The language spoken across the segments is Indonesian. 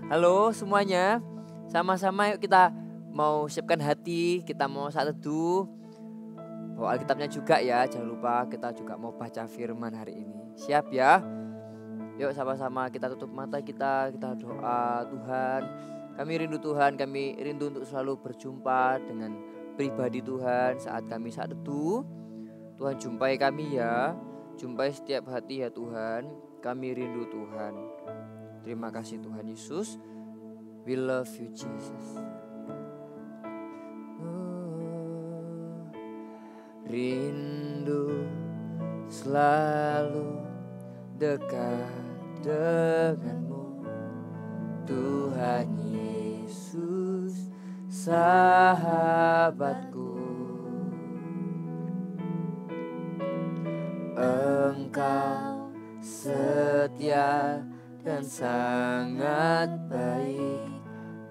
Halo semuanya, sama-sama yuk kita mau siapkan hati, kita mau saat teduh. Bawa Alkitabnya juga ya, jangan lupa kita juga mau baca firman hari ini. Siap ya? Yuk sama-sama kita tutup mata kita doa. Tuhan, kami rindu Tuhan, kami rindu untuk selalu berjumpa dengan pribadi Tuhan saat kami saat teduh. Tuhan jumpai kami ya, jumpai setiap hati ya Tuhan, kami rindu Tuhan. Terima kasih Tuhan Yesus. We love you Jesus. Rindu selalu dekat denganmu, Tuhan Yesus sahabatku. Engkau setia dan sangat baik,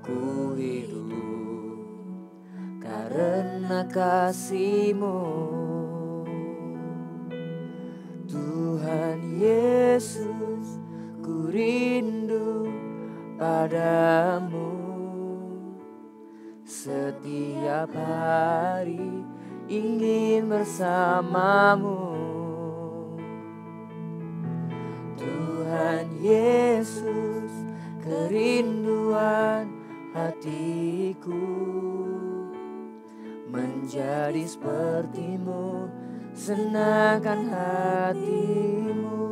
ku hidup karena kasih-Mu. Tuhan Yesus, ku rindu padamu. Setiap hari ingin bersamamu. Tuhan Yesus, kerinduan hatiku menjadi seperti-Mu, senangkan hati-Mu.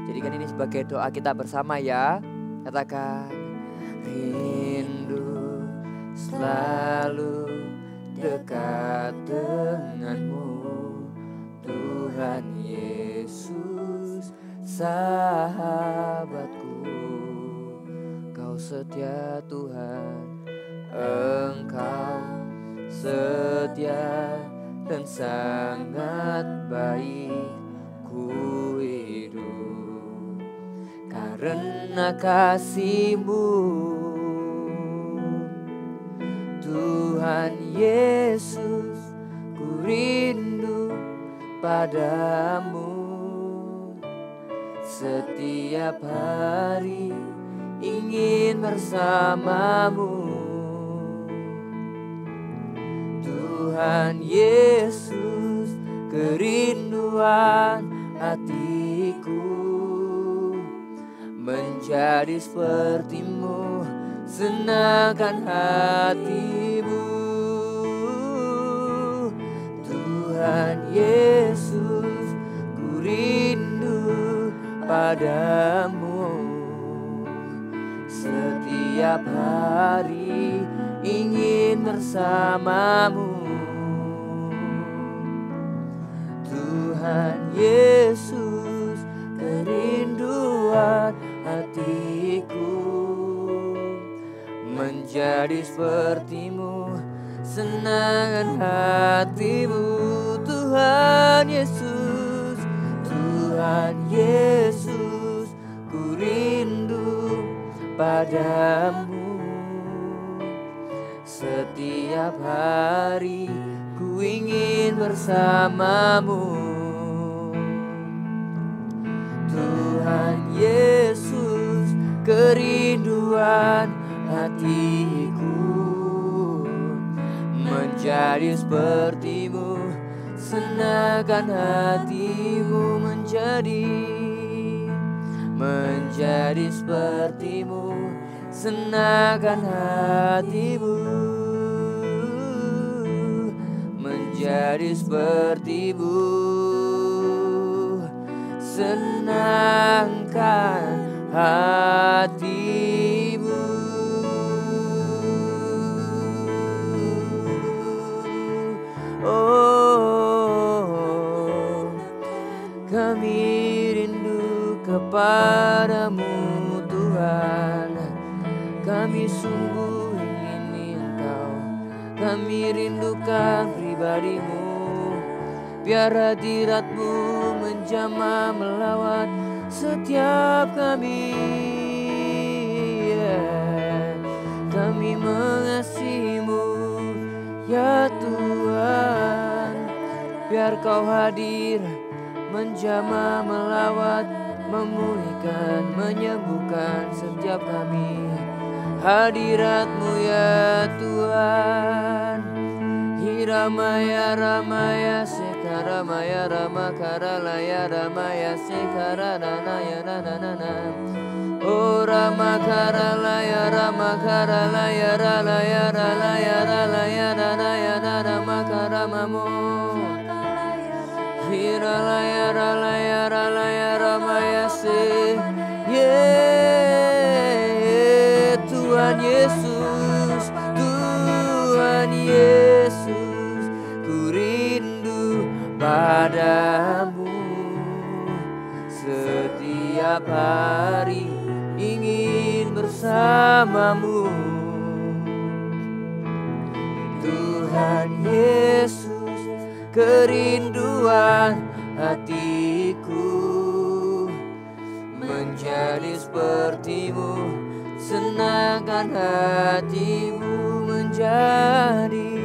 Jadikan ini sebagai doa kita bersama ya. Katakan, rindu selalu dekat denganmu, Tuhan Yesus sahabatku. Kau setia Tuhan, Engkau setia dan sangat baik, ku hidup karena kasih-Mu. Tuhan Yesus, ku rindu padamu. Setiap hari ingin bersamamu. Tuhan Yesus, kerinduan hatiku menjadi seperti-Mu, senangkan hati-Mu. Tuhan Yesus, ku rindu padamu. Setiap hari ingin bersamamu. Tuhan Yesus, kerinduan hatiku menjadi seperti-Mu, senangkan hati-Mu. Tuhan Yesus, Tuhan Yesus, ku rindu padamu. Setiap hari ku ingin bersamamu. Tuhan Yesus, kerinduan hatiku menjadi seperti-Mu, senangkan hati-Mu. Menjadi seperti-Mu, senangkan hati-Mu. Menjadi seperti-Mu, senangkan hati-Mu. Oh, kami rindu kepadamu Tuhan, kami sungguh ingin Engkau, kami rindukan pribadi-Mu. Biar hadirat-Mu menjamah melawat setiap kami. Kami mengasihi-Mu ya Tuhan. Biar Kau hadir menjamah melawat memulihkan, menyembuhkan setiap kami. Hadirat-Mu ya Tuhan. Hiramaya Ramaya Sekaramaya Ramakaralaya Ramaya Sekaranaya Nanana. Oh Ramakaralaya Ramakaralaya Ralaya Ralaya Ralaya Nanaya Nanamakaramamu. Hiralaya Ralaya Ralaya Ramaya Se. Tuhan Yesus, Tuhan Yesus, ku rindu padamu. Setiap hari ingin bersamamu. Tuhan Yesus, kerinduan hatiku menjadi sepertimu. Senangkan hatimu menjadi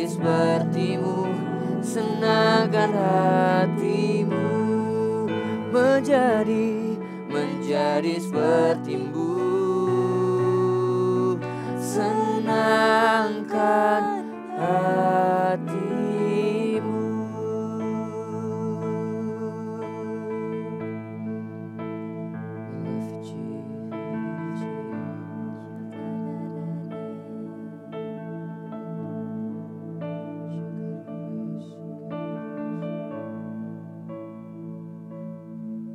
sepertimu. Senangkan hatimu menjadi sepertimu. Senangkan hatimu.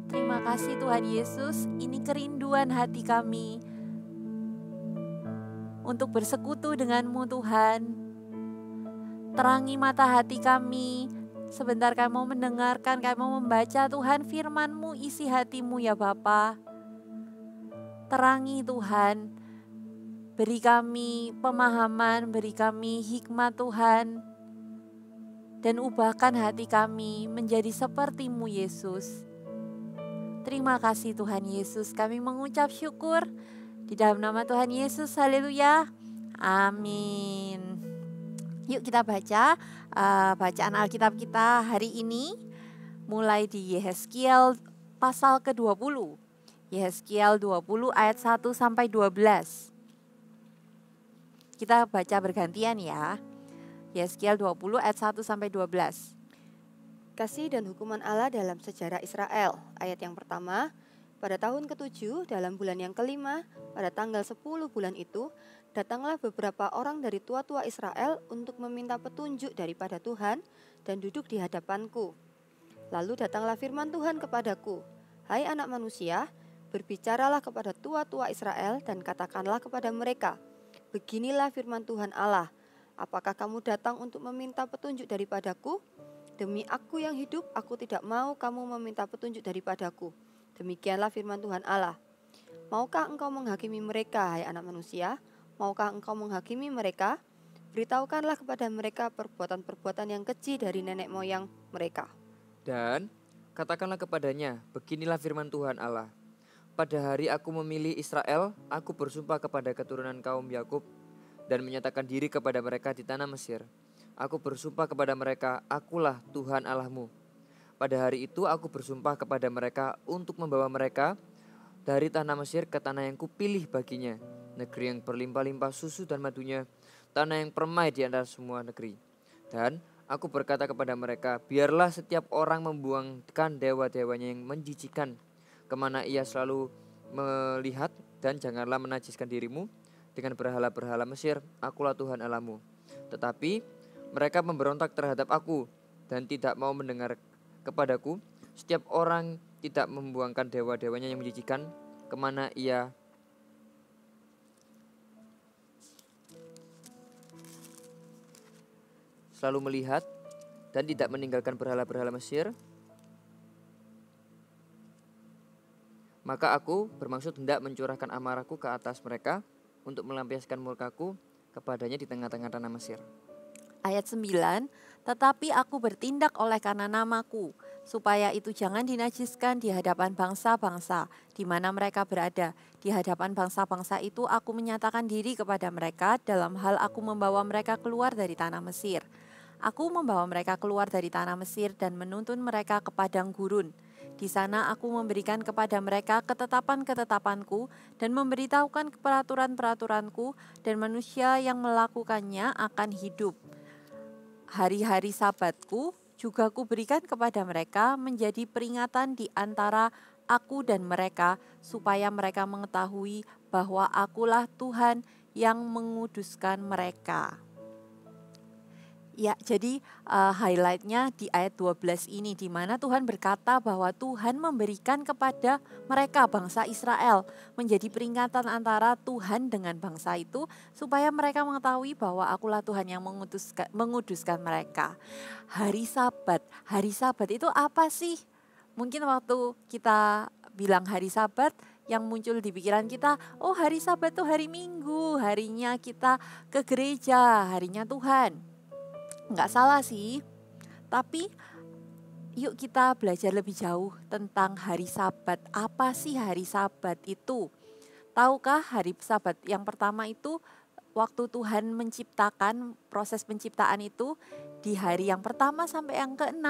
Terima kasih Tuhan Yesus, ini kerinduan hati kami untuk bersekutu dengan-Mu Tuhan. Terangi mata hati kami, sebentar kami mau mendengarkan, kami mau membaca Tuhan firman-Mu, isi hati-Mu ya Bapa. Terangi Tuhan, beri kami pemahaman, beri kami hikmat Tuhan. Dan ubahkan hati kami menjadi seperti-Mu Yesus. Terima kasih Tuhan Yesus, kami mengucap syukur di dalam nama Tuhan Yesus, haleluya, amin. Yuk kita baca bacaan Alkitab kita hari ini, mulai di Yehezkiel pasal ke-20. Yehezkiel 20 ayat 1 sampai 12. Kita baca bergantian ya. Yehezkiel 20 ayat 1 sampai 12. Kasih dan hukuman Allah dalam sejarah Israel. Ayat yang pertama, pada tahun ke-7 dalam bulan yang kelima, pada tanggal 10 bulan itu, datanglah beberapa orang dari tua-tua Israel untuk meminta petunjuk daripada Tuhan dan duduk di hadapanku. Lalu datanglah firman Tuhan kepadaku, hai anak manusia, berbicaralah kepada tua-tua Israel dan katakanlah kepada mereka, beginilah firman Tuhan Allah, apakah kamu datang untuk meminta petunjuk daripadaku? Demi aku yang hidup, aku tidak mau kamu meminta petunjuk daripadaku. Demikianlah firman Tuhan Allah. Maukah engkau menghakimi mereka, hai anak manusia? Maukah engkau menghakimi mereka? Beritahukanlah kepada mereka perbuatan-perbuatan yang keji dari nenek moyang mereka. Dan katakanlah kepadanya, beginilah firman Tuhan Allah. Pada hari aku memilih Israel, aku bersumpah kepada keturunan kaum Yakub dan menyatakan diri kepada mereka di tanah Mesir. Aku bersumpah kepada mereka, akulah Tuhan Allahmu. Pada hari itu aku bersumpah kepada mereka untuk membawa mereka dari tanah Mesir ke tanah yang kupilih baginya, negeri yang berlimpah-limpah susu dan madunya, tanah yang permai di antara semua negeri. Dan aku berkata kepada mereka, biarlah setiap orang membuangkan dewa-dewanya yang menjijikan kemana ia selalu melihat, dan janganlah menajiskan dirimu dengan berhala-berhala Mesir, akulah Tuhan Allahmu. Tetapi mereka memberontak terhadap aku dan tidak mau mendengar kepadaku. Setiap orang tidak membuangkan dewa-dewanya yang menjijikan kemana ia selalu melihat, dan tidak meninggalkan berhala-berhala Mesir, maka aku bermaksud hendak mencurahkan amarahku ke atas mereka untuk melampiaskan murkaku kepadanya di tengah-tengah tanah Mesir. Ayat 9, tetapi aku bertindak oleh karena namaku, supaya itu jangan dinajiskan di hadapan bangsa-bangsa di mana mereka berada. Di hadapan bangsa-bangsa itu aku menyatakan diri kepada mereka dalam hal aku membawa mereka keluar dari tanah Mesir. Aku membawa mereka keluar dari tanah Mesir dan menuntun mereka ke padang gurun. Di sana aku memberikan kepada mereka ketetapan-ketetapanku dan memberitahukan peraturan-peraturanku, dan manusia yang melakukannya akan hidup. Hari-hari Sabatku juga kuberikan kepada mereka menjadi peringatan di antara aku dan mereka, supaya mereka mengetahui bahwa akulah Tuhan yang menguduskan mereka. Ya, jadi highlightnya di ayat 12 ini, di mana Tuhan berkata bahwa Tuhan memberikan kepada mereka bangsa Israel menjadi peringatan antara Tuhan dengan bangsa itu, supaya mereka mengetahui bahwa akulah Tuhan yang menguduskan mereka. Hari Sabat itu apa sih? Mungkin waktu kita bilang hari Sabat, yang muncul di pikiran kita, oh hari Sabat itu hari Minggu, harinya kita ke gereja, harinya Tuhan. Nggak salah sih, tapi yuk kita belajar lebih jauh tentang hari Sabat. Apa sih hari Sabat itu? Tahukah hari Sabat yang pertama itu waktu Tuhan menciptakan, proses penciptaan itu di hari yang pertama sampai yang ke-6,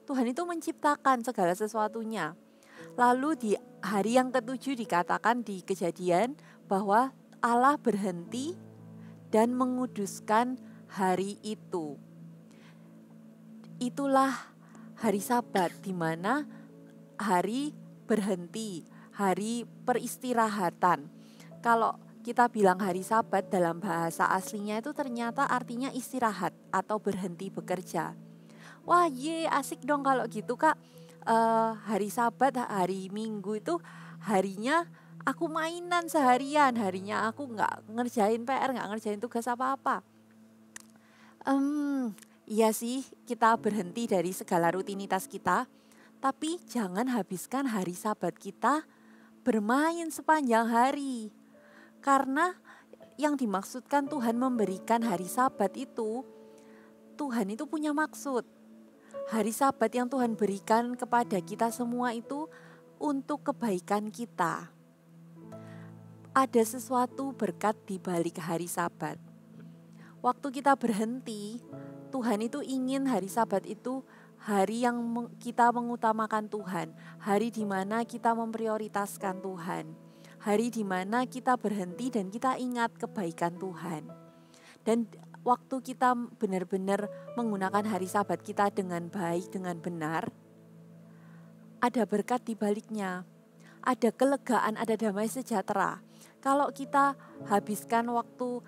Tuhan itu menciptakan segala sesuatunya. Lalu di hari yang ke-7 dikatakan di Kejadian bahwa Allah berhenti dan menguduskan hari itu. Itulah hari Sabat, di mana hari berhenti, hari peristirahatan. Kalau kita bilang hari Sabat dalam bahasa aslinya itu ternyata artinya istirahat atau berhenti bekerja. Wah asik dong kalau gitu Kak. Hari Sabat, hari Minggu itu harinya aku mainan seharian, harinya aku nggak ngerjain PR, nggak ngerjain tugas apa-apa. Iya sih, kita berhenti dari segala rutinitas kita, tapi jangan habiskan hari Sabat kita bermain sepanjang hari. Karena yang dimaksudkan Tuhan memberikan hari Sabat itu, Tuhan itu punya maksud. Hari Sabat yang Tuhan berikan kepada kita semua itu untuk kebaikan kita. Ada sesuatu berkat di balik hari Sabat. Waktu kita berhenti, Tuhan itu ingin hari Sabat itu hari yang kita mengutamakan Tuhan, hari di mana kita memprioritaskan Tuhan, hari di mana kita berhenti dan kita ingat kebaikan Tuhan. Dan waktu kita benar-benar menggunakan hari Sabat kita dengan baik, dengan benar, ada berkat di baliknya, ada kelegaan, ada damai sejahtera. Kalau kita habiskan waktu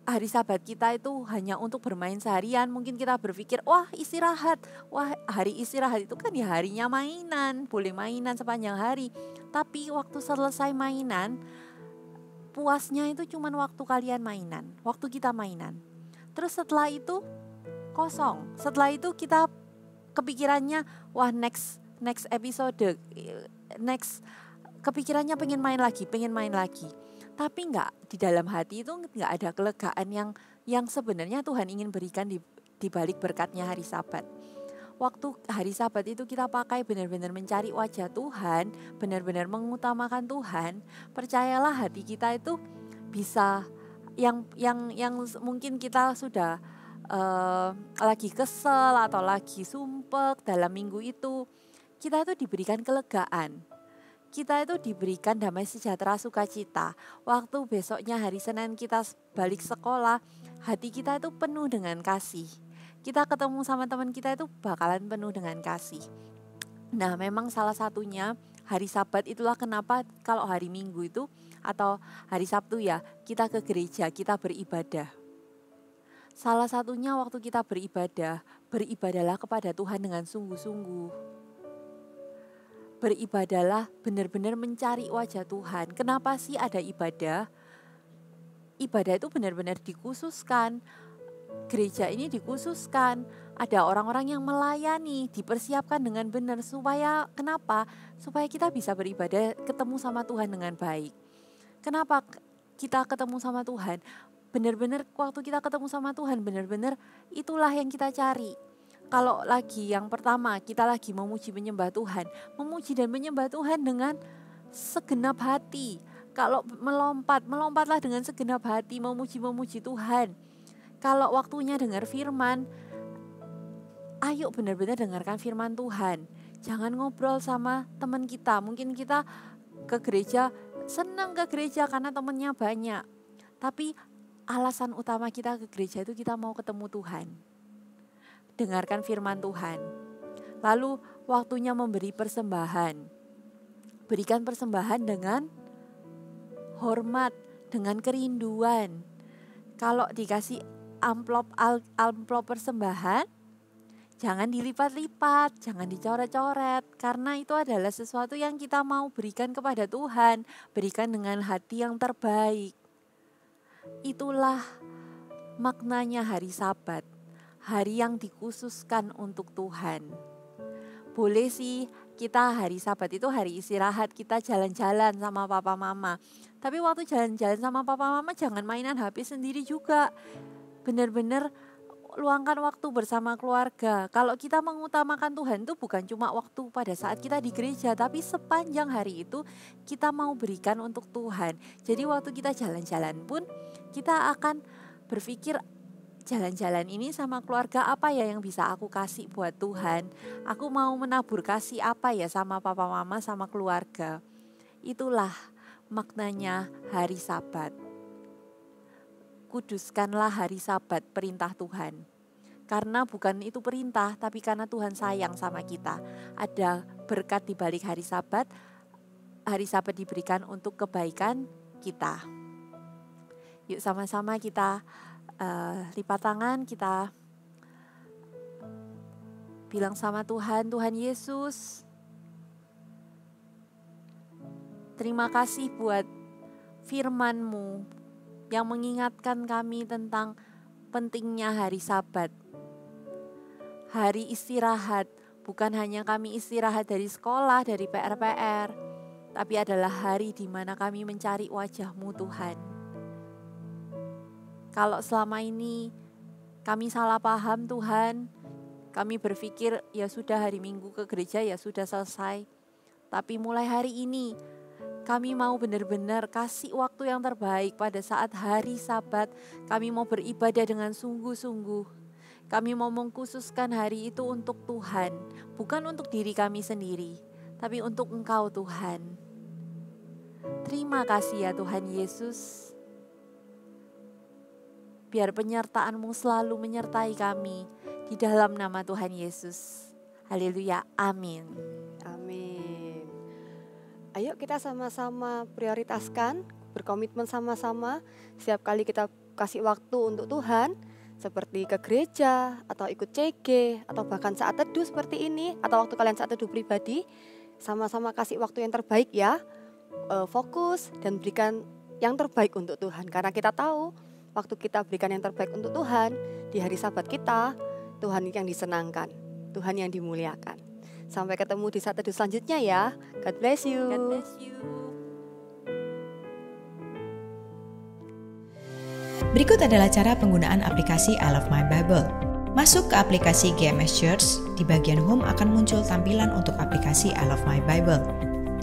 hari Sabat kita itu hanya untuk bermain seharian, mungkin kita berpikir, wah istirahat, wah hari istirahat itu kan ya harinya mainan, boleh mainan sepanjang hari. Tapi waktu selesai mainan, puasnya itu cuma waktu kalian mainan, waktu kita mainan. Terus setelah itu kosong, setelah itu kita kepikirannya, wah next episode, next kepikirannya pengen main lagi. Tapi di dalam hati itu enggak ada kelegaan yang sebenarnya Tuhan ingin berikan di balik berkatnya hari Sabat. Waktu hari Sabat itu kita pakai benar-benar mencari wajah Tuhan, benar-benar mengutamakan Tuhan. Percayalah hati kita itu bisa yang mungkin kita sudah lagi kesel atau lagi sumpek dalam minggu itu, kita itu diberikan kelegaan. Kita itu diberikan damai sejahtera, sukacita. Waktu besoknya hari Senin kita balik sekolah, hati kita itu penuh dengan kasih. Kita ketemu sama teman kita itu bakalan penuh dengan kasih. Nah, memang salah satunya hari Sabat itulah kenapa kalau hari Minggu itu atau hari Sabtu ya, kita ke gereja, kita beribadah. Salah satunya waktu kita beribadah, beribadahlah kepada Tuhan dengan sungguh-sungguh. Beribadahlah benar-benar mencari wajah Tuhan. Kenapa sih ada ibadah? Ibadah itu benar-benar dikhususkan. Gereja ini dikhususkan. Ada orang-orang yang melayani, dipersiapkan dengan benar. Supaya kenapa? Supaya kita bisa beribadah, ketemu sama Tuhan dengan baik. Kenapa kita ketemu sama Tuhan? Benar-benar waktu kita ketemu sama Tuhan, benar-benar itulah yang kita cari. Kalau lagi yang pertama kita lagi memuji menyembah Tuhan, memuji dan menyembah Tuhan dengan segenap hati. Kalau melompatlah dengan segenap hati, memuji Tuhan. Kalau waktunya dengar firman, ayo benar-benar dengarkan firman Tuhan. Jangan ngobrol sama teman kita. Mungkin kita ke gereja, senang ke gereja karena temannya banyak. Tapi alasan utama kita ke gereja itu kita mau ketemu Tuhan. Dengarkan firman Tuhan. Lalu waktunya memberi persembahan. Berikan persembahan dengan hormat, dengan kerinduan. Kalau dikasih amplop persembahan, jangan dilipat-lipat, jangan dicoret-coret. Karena itu adalah sesuatu yang kita mau berikan kepada Tuhan. Berikan dengan hati yang terbaik. Itulah maknanya hari Sabat. Hari yang dikhususkan untuk Tuhan. Boleh sih kita hari Sabat itu hari istirahat, kita jalan-jalan sama papa mama. Tapi waktu jalan-jalan sama papa mama jangan mainan HP sendiri juga. Benar-benar luangkan waktu bersama keluarga. Kalau kita mengutamakan Tuhan itu bukan cuma waktu pada saat kita di gereja, tapi sepanjang hari itu kita mau berikan untuk Tuhan. Jadi waktu kita jalan-jalan pun kita akan berpikir, jalan-jalan ini sama keluarga apa ya yang bisa aku kasih buat Tuhan. Aku mau menabur kasih apa ya sama papa mama sama keluarga. Itulah maknanya hari Sabat. Kuduskanlah hari Sabat, perintah Tuhan. Karena bukan itu perintah, tapi karena Tuhan sayang sama kita. Ada berkat di balik hari Sabat. Hari Sabat diberikan untuk kebaikan kita. Yuk sama-sama kita lipat tangan, kita bilang sama Tuhan, Tuhan Yesus, terima kasih buat firman-Mu yang mengingatkan kami tentang pentingnya hari Sabat. Hari istirahat, bukan hanya kami istirahat dari sekolah, dari PR-PR, tapi adalah hari di mana kami mencari wajah-Mu Tuhan. Kalau selama ini kami salah paham Tuhan, kami berpikir ya sudah hari Minggu ke gereja ya sudah selesai. Tapi mulai hari ini kami mau benar-benar kasih waktu yang terbaik pada saat hari Sabat. Kami mau beribadah dengan sungguh-sungguh. Kami mau mengkhususkan hari itu untuk Tuhan, bukan untuk diri kami sendiri, tapi untuk Engkau Tuhan. Terima kasih ya Tuhan Yesus. Biar penyertaan-Mu selalu menyertai kami di dalam nama Tuhan Yesus. Haleluya, amin. Amin. Ayo kita sama-sama prioritaskan, berkomitmen sama-sama. Setiap kali kita kasih waktu untuk Tuhan, seperti ke gereja, atau ikut CG, atau bahkan saat teduh seperti ini, atau waktu kalian saat teduh pribadi, sama-sama kasih waktu yang terbaik ya. Fokus dan berikan yang terbaik untuk Tuhan. Karena kita tahu, waktu kita berikan yang terbaik untuk Tuhan, di hari Sabat kita, Tuhan yang disenangkan, Tuhan yang dimuliakan. Sampai ketemu di saat teduh selanjutnya ya. God bless you. God bless you. Berikut adalah cara penggunaan aplikasi I Love My Bible. Masuk ke aplikasi GMS Church, di bagian Home akan muncul tampilan untuk aplikasi I Love My Bible.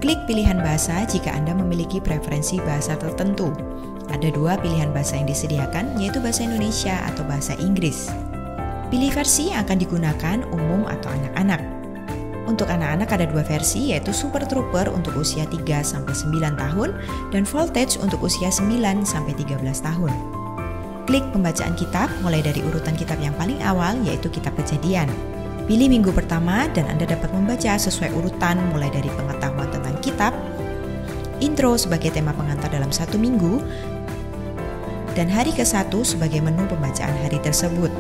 Klik pilihan bahasa jika Anda memiliki preferensi bahasa tertentu. Ada 2 pilihan bahasa yang disediakan, yaitu bahasa Indonesia atau bahasa Inggris. Pilih versi yang akan digunakan umum atau anak-anak. Untuk anak-anak ada 2 versi, yaitu Super Trooper untuk usia 3-9 tahun dan Voltage untuk usia 9-13 tahun. Klik pembacaan kitab mulai dari urutan kitab yang paling awal, yaitu kitab Kejadian. Pilih minggu pertama dan Anda dapat membaca sesuai urutan mulai dari pengetahuan tentang kitab, intro sebagai tema pengantar dalam 1 minggu, dan hari ke-1 sebagai menu pembacaan hari tersebut.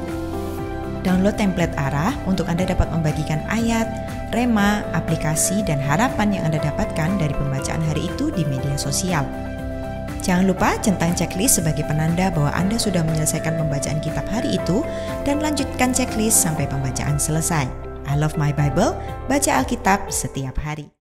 Download template arah untuk Anda dapat membagikan ayat, rema, aplikasi, dan harapan yang Anda dapatkan dari pembacaan hari itu di media sosial. Jangan lupa centang checklist sebagai penanda bahwa Anda sudah menyelesaikan pembacaan kitab hari itu dan lanjutkan checklist sampai pembacaan selesai. I Love My Bible, baca Alkitab setiap hari.